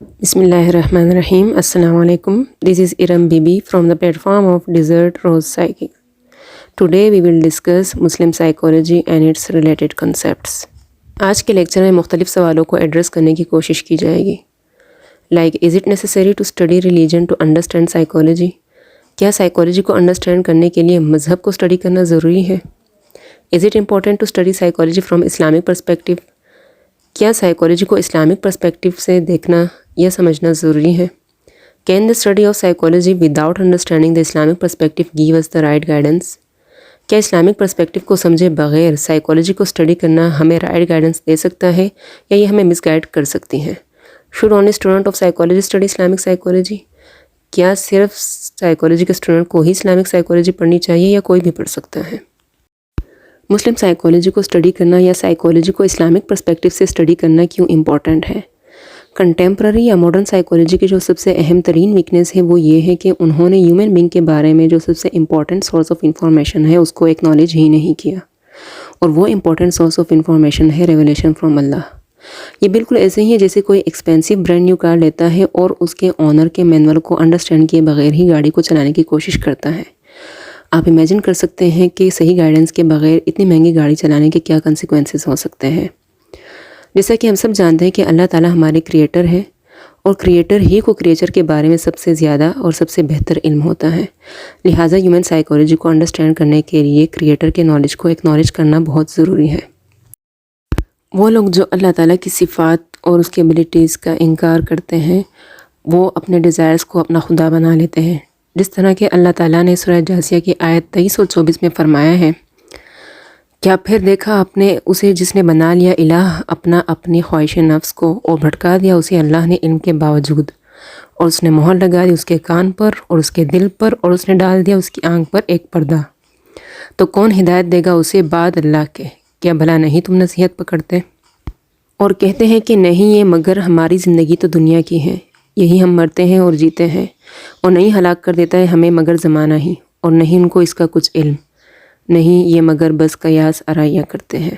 بسم اللہ الرحمن الرحیم. السلام علیکم. This is Iram Bibi from the platform of Desert Rose Psychic. Today we will discuss Muslim psychology and its related concepts. آج کے لیکچر میں مختلف سوالوں کو ایڈریس کرنے کی کوشش کی جائے گی. Is it necessary to study religion to understand psychology? کیا سائیکالوجی کو انڈرسٹینڈ کرنے کے لیے مذہب کو اسٹڈی کرنا ضروری ہے؟ Is it important to study psychology from Islamic perspective? کیا سائیکالوجی کو اسلامک پرسپیکٹیو سے دیکھنا یا سمجھنا ضروری ہے؟ Can the study of psychology without understanding the Islamic perspective give us the right guidance? کیا اسلامک پرسپیکٹیو کو سمجھے بغیر سائیکالوجی کو اسٹڈی کرنا ہمیں رائٹ گائیڈنس دے سکتا ہے یا یہ ہمیں مس گائڈ کر سکتی ہیں؟ Should only student of psychology study Islamic psychology? کیا صرف سائیکالوجی کے اسٹوڈنٹ کو ہی اسلامک سائیکالوجی پڑھنی چاہیے یا کوئی بھی پڑھ سکتا ہے؟ مسلم سائیکالوجی کو اسٹڈی کرنا یا سائیکالوجی کو اسلامک پرسپیکٹیو سے اسٹڈی کرنا کیوں امپورٹنٹ ہے؟ کنٹمپرری یا ماڈرن سائیکالوجی کی جو سب سے اہم ترین ویکنیس ہے وہ یہ ہے کہ انہوں نے ہیومن بینگ کے بارے میں جو سب سے امپورٹنٹ سورس آف انفارمیشن ہے اس کو ایکنالج ہی نہیں کیا، اور وہ امپورٹنٹ سورس آف انفارمیشن ہے ریویلیشن فرام اللہ. یہ بالکل ایسے ہی ہے جیسے کوئی ایکسپینسو برانڈ نیو کار لیتا ہے اور اس کے آنر کے مینول کو انڈرسٹینڈ کیے بغیر ہی گاڑی کو چلانے کی کوشش کرتا ہے. آپ امیجن کر سکتے ہیں کہ صحیح گائیڈنس کے بغیر اتنی مہنگی گاڑی چلانے کے کیا کنسیکوینسز ہو سکتے ہیں. جیسا کہ ہم سب جانتے ہیں کہ اللہ تعالیٰ ہمارے کریٹر ہے، اور کریٹر ہی کو کریچر کے بارے میں سب سے زیادہ اور سب سے بہتر علم ہوتا ہے. لہٰذا ہیومن سائیکالوجی کو انڈرسٹینڈ کرنے کے لیے کریٹر کے نالج کو ایکنالج کرنا بہت ضروری ہے. وہ لوگ جو اللہ تعالیٰ کی صفات اور اس کی ایبلٹیز کا انکار کرتے ہیں وہ اپنے ڈیزائرز کو اپنا خدا بنا لیتے ہیں، جس طرح کہ اللہ تعالیٰ نے سورہ جاثیہ کی آیت 23 اور 24 میں فرمایا ہے، کیا پھر دیکھا آپ نے اسے جس نے بنا لیا الہ اپنی خواہش نفس کو اور بھٹکا دیا اسے اللہ نے علم کے باوجود، اور اس نے مہر لگا دی اس کے کان پر اور اس کے دل پر، اور اس نے ڈال دیا اس کی آنکھ پر ایک پردہ، تو کون ہدایت دے گا اسے بعد اللہ کے؟ کیا بھلا نہیں تم نصیحت پکڑتے؟ اور کہتے ہیں کہ نہیں، یہ مگر ہماری زندگی تو دنیا کی ہے، یہی ہم مرتے ہیں اور جیتے ہیں، اور نہیں ہلاک کر دیتا ہے ہمیں مگر زمانہ ہی، اور نہیں ان کو اس کا کچھ علم نہیں، یہ مگر بس قیاس آرائیاں کرتے ہیں.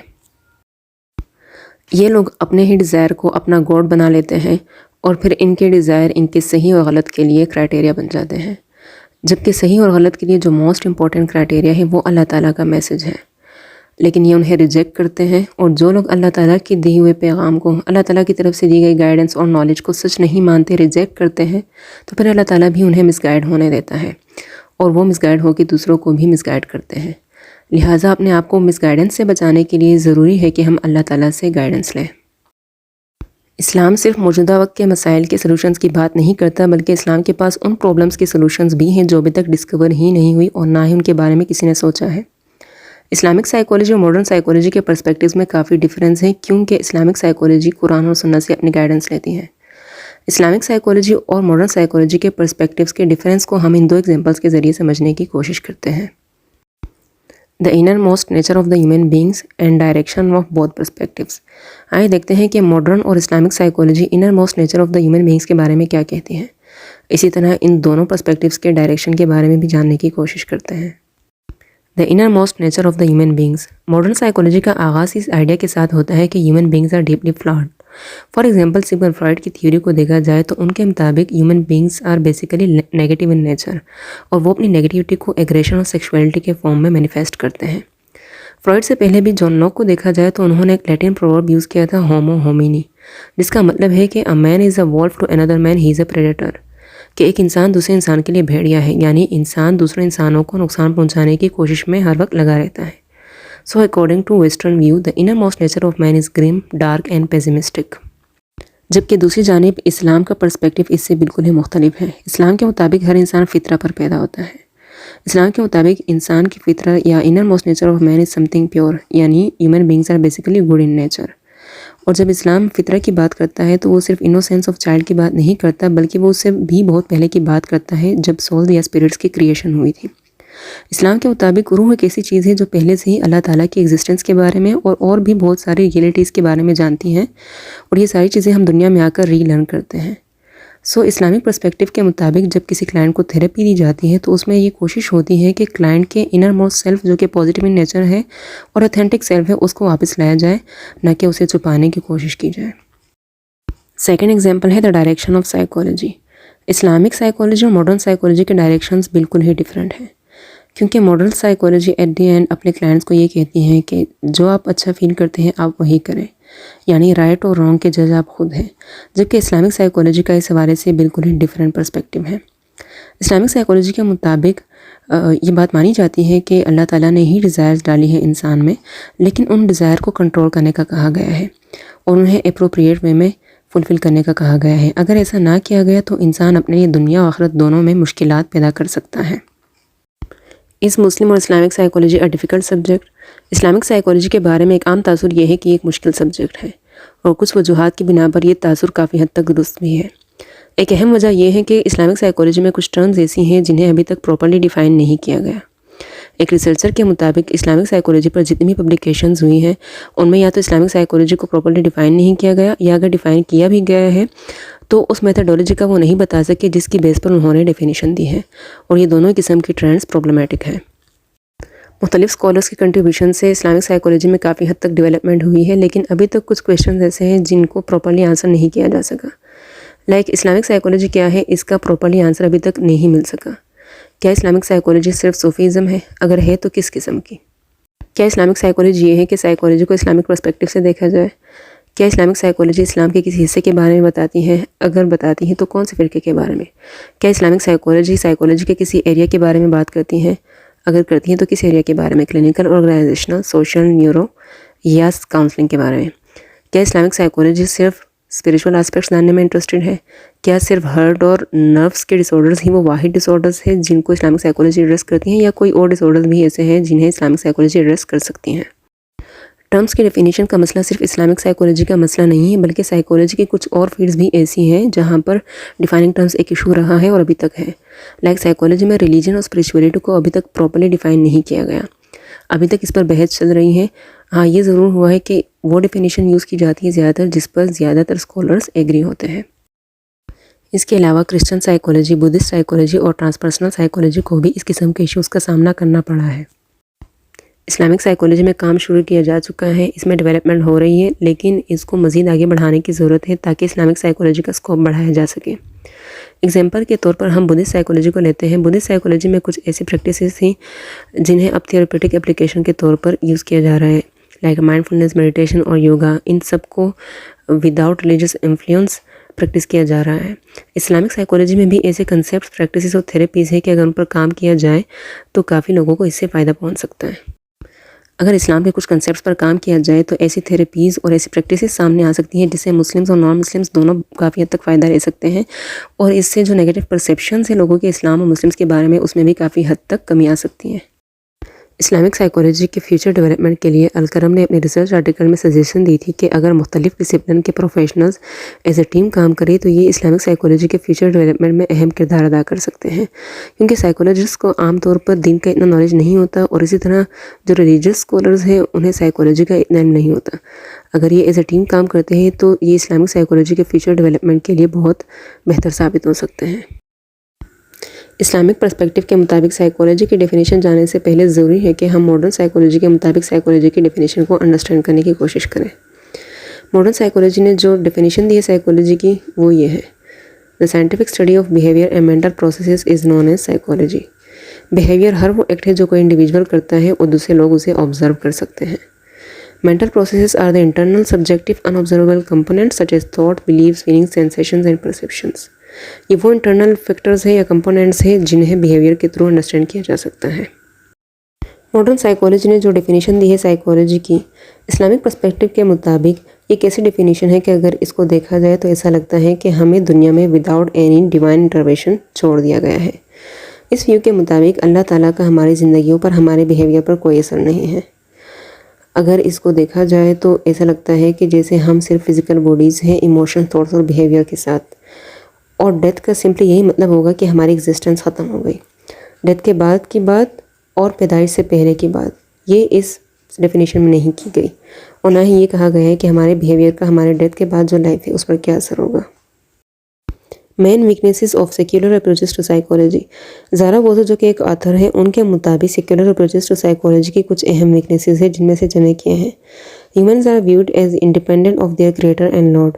یہ لوگ اپنے ہی ڈیزائر کو اپنا گاڈ بنا لیتے ہیں، اور پھر ان کے ڈیزائر ان کے صحیح اور غلط کے لیے کرائٹیریا بن جاتے ہیں، جبکہ صحیح اور غلط کے لیے جو موسٹ امپورٹنٹ کرائٹیریا ہے وہ اللہ تعالیٰ کا میسج ہے. لیکن یہ انہیں ریجیکٹ کرتے ہیں، اور جو لوگ اللہ تعالیٰ کے دیے ہوئے پیغام کو، اللہ تعالیٰ کی طرف سے دی گئی گائیڈنس اور نالج کو سچ نہیں مانتے، ریجیکٹ کرتے ہیں، تو پھر اللہ تعالیٰ بھی انہیں مس گائیڈ ہونے دیتا ہے، اور وہ مس گائیڈ ہو کے دوسروں کو بھی مس گائیڈ کرتے ہیں. لہٰذا اپنے آپ کو مس گائیڈنس سے بچانے کے لیے ضروری ہے کہ ہم اللہ تعالیٰ سے گائیڈنس لیں. اسلام صرف موجودہ وقت کے مسائل کے سلوشنز کی بات نہیں کرتا، بلکہ اسلام کے پاس ان پرابلمز کے سلوشنز بھی ہیں جو ابھی تک ڈسکور ہی نہیں ہوئی اور نہ ہی ان کے بارے میں کسی نے سوچا ہے. اسلامک سائیکالوجی اور ماڈرن سائیکالوجی کے پرسپیکٹیوز میں کافی ڈیفرنس ہے، کیونکہ اسلامک سائیکالوجی قرآن اور سنت سے اپنی گائیڈنس لیتی ہے. اسلامک سائیکالوجی اور ماڈرن سائیکالوجی کے پرسپیکٹیوز کے ڈیفرنس کو ہم ان دو ایگزامپلس کے ذریعے سمجھنے کی کوشش کرتے ہیں. The inner most nature of the human beings and direction of both perspectives. آئے دیکھتے ہیں کہ ماڈرن اور Islamic psychology inner most nature of the human beings کے بارے میں کیا کہتی ہیں. اسی طرح ان دونوں پرسپیکٹیوز کے ڈائریکشن کے بارے میں بھی جاننے کی کوشش کرتے ہیں. The inner most nature of the human beings. Modern psychology کا آغاز اس آئیڈیا کے ساتھ ہوتا ہے کہ human beings are deeply flawed. For example Sigmund Freud کی تھیوری کو دیکھا جائے تو ان کے مطابق human beings are basically negative in nature, اور وہ اپنی نیگیٹیوٹی کو ایگریشن اور سیکشولیٹی کے فارم میں مینیفیسٹ کرتے ہیں. فرائڈ سے پہلے بھی جان لاک کو دیکھا جائے تو انہوں نے ایک لیٹن پروورب یوز کیا تھا، ہومو ہومینی، جس کا مطلب ہے کہ a man is a wolf to اندر مین ہی از اے پریڈیٹر، کہ ایک انسان دوسرے انسان کے لیے بھیڑیا ہے، یعنی انسان دوسرے انسانوں کو نقصان پہنچانے کی کوشش میں ہر وقت لگا رہتا ہے. So according to western view the inner most nature of man is grim, dark and pessimistic. جبکہ دوسری جانب اسلام کا پرسپیکٹیو اس سے بالکل ہی مختلف ہے. اسلام کے مطابق ہر انسان فطرہ پر پیدا ہوتا ہے. اسلام کے مطابق انسان کی فطرہ یا inner most nature of man is something pure, یعنی human beings are basically good in nature. اور جب اسلام فطرہ کی بات کرتا ہے تو وہ صرف انوسینس آف چائلڈ کی بات نہیں کرتا، بلکہ وہ اس سے بھی بہت پہلے کی بات کرتا ہے جب سولز یا اسپرٹس کی کریشن ہوئی تھی. اسلام کے مطابق روح ایک ایسی چیز ہے جو پہلے سے ہی اللہ تعالیٰ کی ایگزسٹنس کے بارے میں اور بھی بہت ساری ریئلٹیز کے بارے میں جانتی ہیں، اور یہ ساری چیزیں ہم دنیا میں آ کر ری لرن کرتے ہیں. سو اسلامک پرسپیکٹیو کے مطابق جب کسی کلائنٹ کو تھیراپی دی جاتی ہے تو اس میں یہ کوشش ہوتی ہے کہ کلائنٹ کے انر موسٹ سیلف جو کہ پازیٹیو ان نیچر ہے اور اوتھینٹک سیلف ہے اس کو واپس لایا جائے، نہ کہ اسے چھپانے کی کوشش کی جائے. سیکنڈ ایگزامپل ہے the direction of psychology. Islamic psychology اور ماڈرن سائیکالوجی کے ڈائریکشنز بالکل ہی ڈیفرنٹ ہیں، کیونکہ modern psychology at the end اپنے کلائنٹس کو یہ کہتی ہیں کہ جو آپ اچھا فیل کرتے ہیں آپ وہی کریں، یعنی رائٹ اور رانگ کے جج آپ خود ہیں، جبکہ اسلامک سائیکالوجی کا اس حوالے سے بالکل ہی ڈیفرنٹ پرسپیکٹیو ہے. اسلامک سائیکالوجی کے مطابق یہ بات مانی جاتی ہے کہ اللہ تعالیٰ نے ہی ڈیزائرز ڈالی ہیں انسان میں، لیکن ان ڈیزائر کو کنٹرول کرنے کا کہا گیا ہے اور انہیں اپروپریٹ وے میں فلفل کرنے کا کہا گیا ہے. اگر ایسا نہ کیا گیا تو انسان اپنے لیے دنیا و آخرت دونوں میں مشکلات پیدا کر سکتا ہے. اس مسلم اور Islamic psychology a difficult subject. Islamic psychology کے بارے میں ایک عام تاثر یہ ہے کہ یہ ایک مشکل سبجیکٹ ہے اور کچھ وجوہات کی بنا پر یہ تاثر کافی حد تک درست بھی ہے. ایک اہم وجہ یہ ہے کہ اسلامک سائیکالوجی میں کچھ ٹرمز ایسی ہیں جنہیں ابھی تک پراپرلی ڈیفائن نہیں کیا گیا. ایک ریسرچر کے مطابق اسلامک سائیکالوجی پر جتنی بھی پبلیکیشنز ہوئی ہیں ان میں یا تو اسلامک سائیکالوجی کو پراپرلی ڈیفائن نہیں کیا گیا، یا اگر ڈیفائن کیا بھی گیا ہے تو اس میتھڈولوجی کا وہ نہیں بتا سکے جس کی بیس پر انہوں نے ڈیفینیشن دی ہے، اور یہ دونوں قسم کی ٹرینڈز پرابلمیٹک ہیں. مختلف اسکالرس کی کنٹریبیوشن سے اسلامک سائیکالوجی میں کافی حد تک ڈیولپمنٹ ہوئی ہے، لیکن ابھی تک کچھ کویشچنز ایسے ہیں جن کو پراپرلی آنسر نہیں کیا جا سکا. اسلامک سائیکالوجی کیا ہے، اس کا پراپرلی آنسر ابھی تک نہیں مل سکا. کیا اسلامک سائیکالوجی صرف صوفیزم ہے؟ اگر ہے تو کس قسم کی؟ کیا اسلامک سائیکالوجی یہ ہے کہ سائیکالوجی کو اسلامک پرسپیکٹیو سے دیکھا جائے؟ کیا اسلامک سائیکالوجی اسلام کے کسی حصے کے بارے میں بتاتی ہے؟ اگر بتاتی ہیں تو کون سے فرقے کے بارے میں؟ کیا اسلامک سائیکالوجی کے کسی ایریا کے بارے میں بات کرتی ہیں؟ اگر کرتی ہیں تو کس ایریا کے بارے میں؟ کلینکل، آرگنائزیشنل، سوشل، نیورو یا کاؤنسلنگ کے بارے میں؟ کیا اسلامک سائیکالوجی صرف اسپریچول آسپیکٹس جاننے میں انٹرسٹڈ ہے؟ کیا صرف ہارٹ اور نروس کے ڈس آرڈرز ہی وہ واحد ڈس آرڈرز ہیں جن کو اسلامک سائیکالوجی ایڈریس کرتی ہیں، یا کوئی اور ڈس آرڈرز بھی ایسے ہیں جنہیں اسلامک سائیکالوجی ایڈریس کر سکتی ہیں؟ ٹرمز کی ڈیفینیشن کا مسئلہ صرف اسلامک سائیکالوجی کا مسئلہ نہیں ہے، بلکہ سائیکالوجی کی کچھ اور فیلڈز بھی ایسی ہیں جہاں پر ڈیفائننگ ٹرمز ایک ایشو رہا ہے اور ابھی تک ہے. سائیکالوجی میں ریلیجن اور اسپریچولیٹی کو ابھی تک پراپرلی ڈیفائن نہیں کیا گیا، ابھی تک اس پر بحث چل رہی ہے. ہاں، یہ ضرور ہوا ہے کہ وہ ڈیفینیشن یوز کی جاتی ہے زیادہ تر جس پر زیادہ تر اسکالرز ایگری ہوتے ہیں. اس کے علاوہ کرسچن سائیکالوجی، بدھسٹ سائیکالوجی اور ٹرانسپرسنل سائیکالوجی کو بھی اس قسم کے ایشوز کا سامنا کرنا پڑا ہے. اسلامک سائیکالوجی میں کام شروع کیا جا چکا ہے، اس میں ڈیولپمنٹ ہو رہی ہے، لیکن اس کو مزید آگے بڑھانے کی ضرورت ہے تاکہ اسلامک سائیکالوجی کا اسکوپ بڑھایا جا سکے. ایگزامپل کے طور پر ہم بدھسٹ سائیکالوجی کو لیتے ہیں. بدھسٹ سائیکالوجی میں کچھ ایسی پریکٹسز تھیں جنہیں اب تھیراپیوٹک اپلیکیشن کے طور پر یوز کیا جا رہا ہے، مائنڈ فلنس، میڈیٹیشن اور یوگا. ان سب کو وداؤٹ ریلیجس انفلوئنس پریکٹس کیا جا رہا ہے. اسلامک سائیکالوجی میں بھی ایسے کنسیپٹس، پریکٹسز اور تھیراپیز ہیں کہ اگر ان پر کام کیا جائے تو کافی لوگوں کو اس سے فائدہ پہنچ سکتا ہے. اگر اسلام کے کچھ کنسیپٹس پر کام کیا جائے تو ایسی تھیراپیز اور ایسی پریکٹسز سامنے آ سکتی ہیں جس سے مسلمز اور نان مسلمز دونوں کافی حد تک فائدہ لے سکتے ہیں، اور اس سے جو نیگیٹو پرسیپشنز ہیں لوگوں کے اسلام اور مسلمز کے بارے میں اس میں بھی کافی حد تک کمی آ سکتی ہے. اسلامک سائیکالوجی کے فیوچر ڈیولپمنٹ کے لیے الکرم نے اپنے ریسرچ آرٹیکل میں سجیشن دی تھی کہ اگر مختلف ڈسپلن کے پروفیشنلز ایز اے ٹیم کام کرے تو یہ اسلامک سائیکالوجی کے فیوچر ڈیولپمنٹ میں اہم کردار ادا کر سکتے ہیں، کیونکہ سائیکالوجسٹ کو عام طور پر دین کا اتنا نالج نہیں ہوتا، اور اسی طرح جو ریلیجس اسکالرز ہیں انہیں سائیکالوجی کا اتنا علم نہیں ہوتا. اگر یہ ایز اے ٹیم کام کرتے ہیں تو یہ اسلامک سائیکالوجی کے فیوچر ڈیولپمنٹ کے لیے بہت بہتر ثابت ہو سکتے ہیں. اسلامک پرسپیکٹیو کے مطابق سائیکالوجی کی ڈیفینیشن جاننے سے پہلے ضروری ہے کہ ہم ماڈرن سائیکالوجی کے مطابق سائیکالوجی کی ڈیفینیشن کو انڈرسٹینڈ کرنے کی کوشش کریں. ماڈرن سائیکالوجی نے جو ڈیفینیشن دی ہے سائیکالوجی کی وہ یہ ہے: The scientific study of behavior and mental processes is known as psychology. Behaviour ہر وہ ایکٹ ہے جو کوئی انڈیویجول کرتا ہے اور دوسرے لوگ اسے آبزرو کر سکتے ہیں. Mental processes are the internal subjective unobservable components such as thought, beliefs, feelings, sensations and perceptions. یہ وہ انٹرنل فیکٹرز ہیں یا کمپوننٹس ہیں جنہیں بیہیویئر کے تھرو انڈرسٹینڈ کیا جا سکتا ہے. ماڈرن سائیکالوجی نے جو ڈیفینیشن دی ہے سائیکالوجی کی، اسلامک پرسپیکٹیو کے مطابق یہ کیسی ڈیفینیشن ہے کہ اگر اس کو دیکھا جائے تو ایسا لگتا ہے کہ ہمیں دنیا میں وداؤٹ اینی ڈیوائن انٹروینشن چھوڑ دیا گیا ہے. اس ویو کے مطابق اللہ تعالیٰ کا ہماری زندگیوں پر، ہمارے بیہیویئر پر کوئی اثر نہیں ہے. اگر اس کو دیکھا جائے تو ایسا لگتا ہے کہ جیسے ہم صرف فزیکل باڈیز ہیں ایموشن، تھاٹس اور بیہیویئر کے ساتھ، اور ڈیتھ کا سمپلی یہی مطلب ہوگا کہ ہماری ایگزسٹنس ختم ہو گئی. ڈیتھ کے بعد کی بات اور پیدائش سے پہلے کی بات یہ اس ڈیفینیشن میں نہیں کی گئی، اور نہ ہی یہ کہا گیا ہے کہ ہمارے بیہیویئر کا ہمارے ڈیتھ کے بعد جو لائف ہے اس پر کیا اثر ہوگا. Main weaknesses of secular approaches to psychology. Zarabozo جو کہ ایک آتھر ہیں، ان کے مطابق سیکولر اپروچز ٹو سائیکالوجی کی کچھ اہم ویکنیسز ہیں جن میں سے چند یہ ہیں: Humans are viewed as independent of their creator and lord.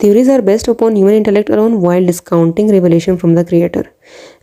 Theories are based upon human intellect alone while discounting revelation from the creator.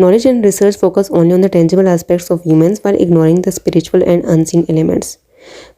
Knowledge and research focus only on the tangible aspects of humans while ignoring the spiritual and unseen elements.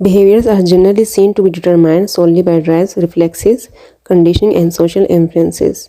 Behaviors are generally seen to be determined solely by drives, reflexes, conditioning and social influences.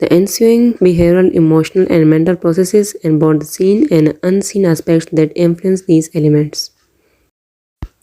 the ensuing behavioral, emotional and mental processes and both seen and unseen aspects that influence these elements.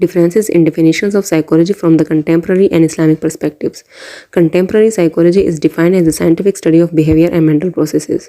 Differences in definitions of psychology from the contemporary and Islamic perspectives. Contemporary psychology is defined as the scientific study of behavior and mental processes.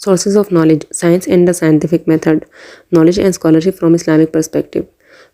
Sources of knowledge, science and the scientific method, knowledge and scholarship from Islamic perspective.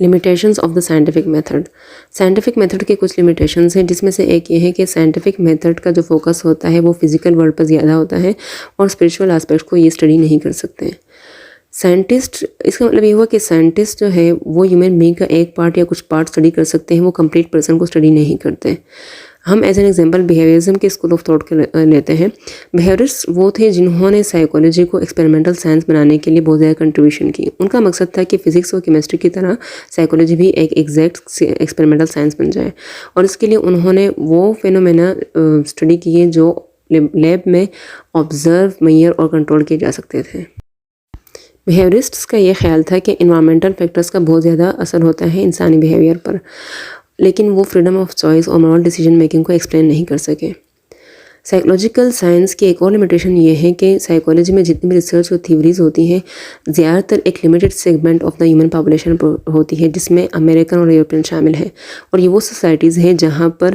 Limitations of the scientific method. Scientific method کے کچھ limitations ہیں، جس میں سے ایک یہ ہے کہ سائنٹیفک میتھڈ کا جو فوکس ہوتا ہے وہ فزیکل ورلڈ پر زیادہ ہوتا ہے اور اسپریچول آسپیکٹ کو یہ اسٹڈی نہیں کر سکتے ہیں. سائنٹسٹ، اس کا مطلب یہ ہوا کہ سائنٹسٹ جو ہے وہ ہیومن بینگ کا ایک پارٹ یا کچھ پارٹ اسٹڈی کر سکتے ہیں، وہ کمپلیٹ پرسن کو اسٹڈی نہیں کرتے. ہم ایز این ایگزامپل بیہیویئرزم کے اسکول آف تھاٹ کے لیتے ہیں. بیہیویئرسٹ وہ تھے جنہوں نے سائیکالوجی کو ایکسپیریمنٹل سائنس بنانے کے لیے بہت زیادہ کنٹریبیوشن کی. ان کا مقصد تھا کہ فزکس اور کیمسٹری کی طرح سائیکالوجی بھی ایک ایگزیکٹ ایکسپیریمنٹل سائنس بن جائے، اور اس کے لیے انہوں نے وہ فینومینا اسٹڈی کیے جو لیب میں آبزرو، میئر اور کنٹرول کیے جا سکتے تھے. بیہیویئرسٹس کا یہ خیال تھا کہ انوائرمنٹل فیکٹرز کا بہت زیادہ اثر ہوتا ہے انسانی بیہیویئر پر، لیکن وہ فریڈم آف چوائس اور مورل ڈیسیجن میکنگ کو ایکسپلین نہیں کر سکے. سائیکولوجیکل سائنس کی ایک اور لمیٹیشن یہ ہے کہ سائیکالوجی میں جتنی بھی ریسرچ اور تھیوریز ہوتی ہیں زیادہ تر ایک limited segment of the human population ہوتی ہے، جس میں امریکن اور یورپین شامل ہیں، اور یہ وہ سوسائٹیز ہیں جہاں پر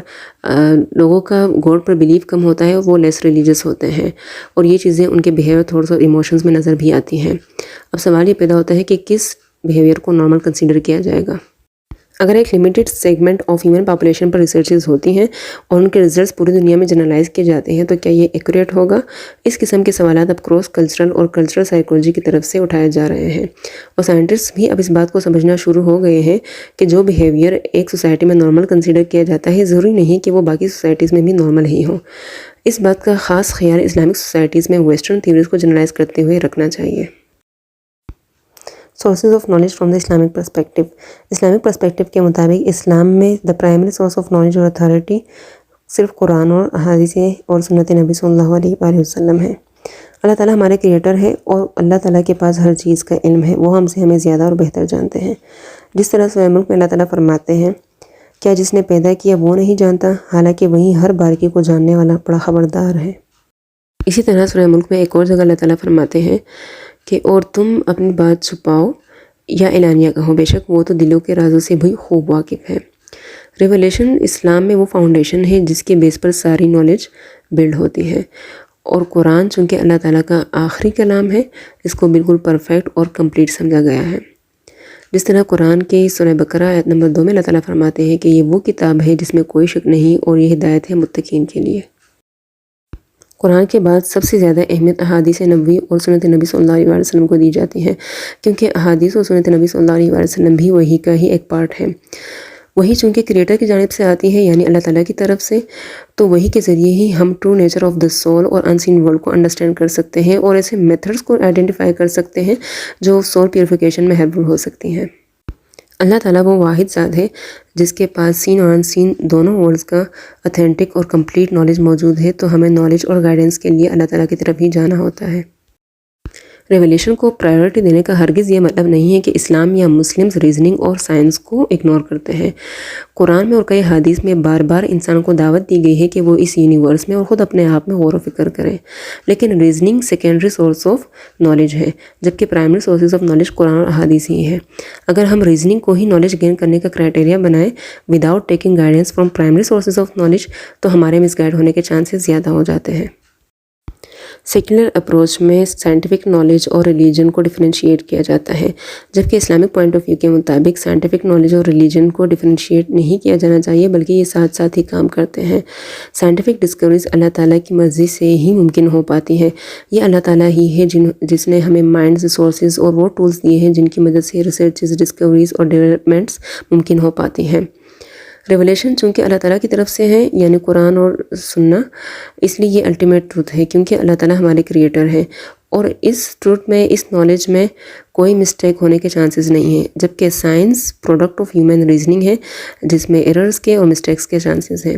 لوگوں کا گاڈ پر بلیف کم ہوتا ہے اور وہ لیس ریلیجس ہوتے ہیں، اور یہ چیزیں ان کے بیہیویئر، تھاٹس اور ایموشنز میں نظر بھی آتی ہیں. اب سوال یہ پیدا ہوتا ہے کہ کس بیہیویئر کو نارمل کنسیڈر کیا جائے گا. اگر ایک limited segment of human population per researches ہوتی ہیں اور ان کے ریزلٹس پوری دنیا میں جنرلائز کیے جاتے ہیں تو کیا یہ ایکوریٹ ہوگا؟ اس قسم کے سوالات اب کراس کلچرل اور کلچرل سائیکالوجی کی طرف سے اٹھائے جا رہے ہیں، اور سائنٹسٹ بھی اب اس بات کو سمجھنا شروع ہو گئے ہیں کہ جو بیہیویئر ایک سوسائٹی میں نارمل کنسیڈر کیا جاتا ہے ضروری نہیں کہ وہ باقی سوسائٹیز میں بھی نارمل ہی ہوں. اس بات کا خاص خیال اسلامک سوسائٹیز میں ویسٹرن تھیوریز کو جنرلائز کرتے ہوئے رکھنا چاہیے. Sources of knowledge from the Islamic perspective. Islamic perspective کے مطابق اسلام میں the primary source of knowledge اور اتھارٹی صرف قرآن اور احادیث اور سنت نبی صلی اللہ علیہ وآلہ وسلم ہے. اللہ تعالیٰ ہمارے کریٹر ہے اور اللہ تعالیٰ کے پاس ہر چیز کا علم ہے، وہ ہم سے ہمیں زیادہ اور بہتر جانتے ہیں. جس طرح سورہ ملک میں اللہ تعالیٰ فرماتے ہیں، کیا جس نے پیدا کیا وہ نہیں جانتا، حالانکہ وہی ہر باریکی کو جاننے والا بڑا خبردار ہے. اسی طرح سورہ ملک میں ایک اور جگہ اللہ تعالیٰ فرماتے ہیں کہ اور تم اپنی بات چھپاؤ یا اعلانیہ کہو، بے شک وہ تو دلوں کے رازوں سے بھی خوب واقف ہے. ریولیشن اسلام میں وہ فاؤنڈیشن ہے جس کے بیس پر ساری نالج بلڈ ہوتی ہے، اور قرآن چونکہ اللہ تعالیٰ کا آخری کلام ہے اس کو بالکل پرفیکٹ اور کمپلیٹ سمجھا گیا ہے. جس طرح قرآن کے سورہ بقرہ آیت نمبر 2 میں اللہ تعالیٰ فرماتے ہیں کہ یہ وہ کتاب ہے جس میں کوئی شک نہیں اور یہ ہدایت ہے متقین کے لیے. قرآن کے بعد سب سے زیادہ اہمیت احادیث نبوی اور سنت نبی صلی اللہ علیہ وسلم کو دی جاتی ہے، کیونکہ احادیث اور سنت نبی صلی اللہ علیہ وسلم بھی وحی کا ہی ایک پارٹ ہے. وہی چونکہ کریٹر کی جانب سے آتی ہے یعنی اللہ تعالیٰ کی طرف سے، تو وہی کے ذریعے ہی ہم true nature of the civil اور انسین ورلڈ کو انڈرسٹینڈ کر سکتے ہیں اور ایسے میتھڈز کو آئیڈینٹیفائی کر سکتے ہیں جو سول پیوریفیکیشن میں ہیلپ فل ہو سکتی ہیں. اللہ تعالیٰ وہ واحد ذات ہے جس کے پاس سین اور انسین دونوں ورلڈز کا اتھینٹک اور کمپلیٹ نالج موجود ہے، تو ہمیں نالج اور گائیڈنس کے لیے اللہ تعالیٰ کی طرف ہی جانا ہوتا ہے. ریولیشن کو پرائیورٹی دینے کا ہرگز یہ مطلب نہیں ہے کہ اسلام یا مسلمز ریزننگ اور سائنس کو اگنور کرتے ہیں. قرآن میں اور کئی حدیث میں بار بار انسانوں کو دعوت دی گئی ہے کہ وہ اس یونیورس میں اور خود اپنے آپ میں غور و فکر کریں، لیکن reasoning secondary source of knowledge ہے جبکہ پرائمری سورسز آف نالج قرآن اور احادیث ہی ہے. اگر ہم ریزننگ کو ہی نالج گین کرنے کا کرائٹیریا بنائیں without taking guidance from primary sources of knowledge تو ہمارے مس گائیڈ ہونے کے چانسز زیادہ ہو جاتے ہیں. سیکولر اپروچ میں سائنٹیفک نالج اور ریلیجن کو ڈیفرینشیٹ کیا جاتا ہے، جبکہ اسلامک پوائنٹ آف ویو کے مطابق سائنٹیفک نالج اور ریلیجن کو ڈیفرینشیٹ نہیں کیا جانا چاہیے بلکہ یہ ساتھ ساتھ ہی کام کرتے ہیں. سائنٹیفک ڈسکوریز اللہ تعالیٰ کی مرضی سے ہی ممکن ہو پاتی ہیں. یہ اللہ تعالیٰ ہی ہے جس نے ہمیں مائنڈز، ریسورسز اور وہ ٹولز دیے ہیں جن کی مدد سے ریسرچز، ڈسکوریز اور ڈیولپمنٹس ممکن ہو پاتی ہیں. ریولیشن چونکہ اللہ تعالیٰ کی طرف سے ہے یعنی قرآن اور سنہ، اس لیے یہ الٹیمیٹ ٹروتھ ہے کیونکہ اللہ تعالیٰ ہمارے کریٹر ہیں اور اس ٹروتھ میں، اس نالج میں کوئی مسٹیک ہونے کے چانسز نہیں ہیں، جبکہ science product of human reasoning ہے جس میں ایررز کے اور مسٹیکس کے چانسز ہیں.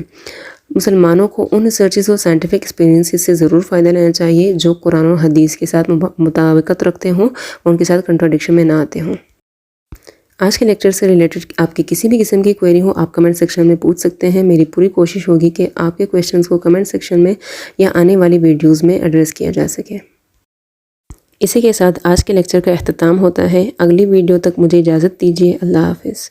مسلمانوں کو ان ریسرچز اور سائنٹیفک ایکسپیرینسز سے ضرور فائدہ لینا چاہیے جو قرآن اور حدیث کے ساتھ مطابقت رکھتے ہوں اور ان کے ساتھ کنٹراڈکشن میں نہ آتے ہوں. آج کے لیکچر سے ریلیٹڈ آپ کی کسی بھی قسم کی کوئری ہو آپ کمنٹ سیکشن میں پوچھ سکتے ہیں. میری پوری کوشش ہوگی کہ آپ کے کویشچنز کو کمنٹ سیکشن میں یا آنے والی ویڈیوز میں ایڈریس کیا جا سکے. اسی کے ساتھ آج کے لیکچر کا اختتام ہوتا ہے. اگلی ویڈیو تک مجھے اجازت دیجیے. اللہ حافظ.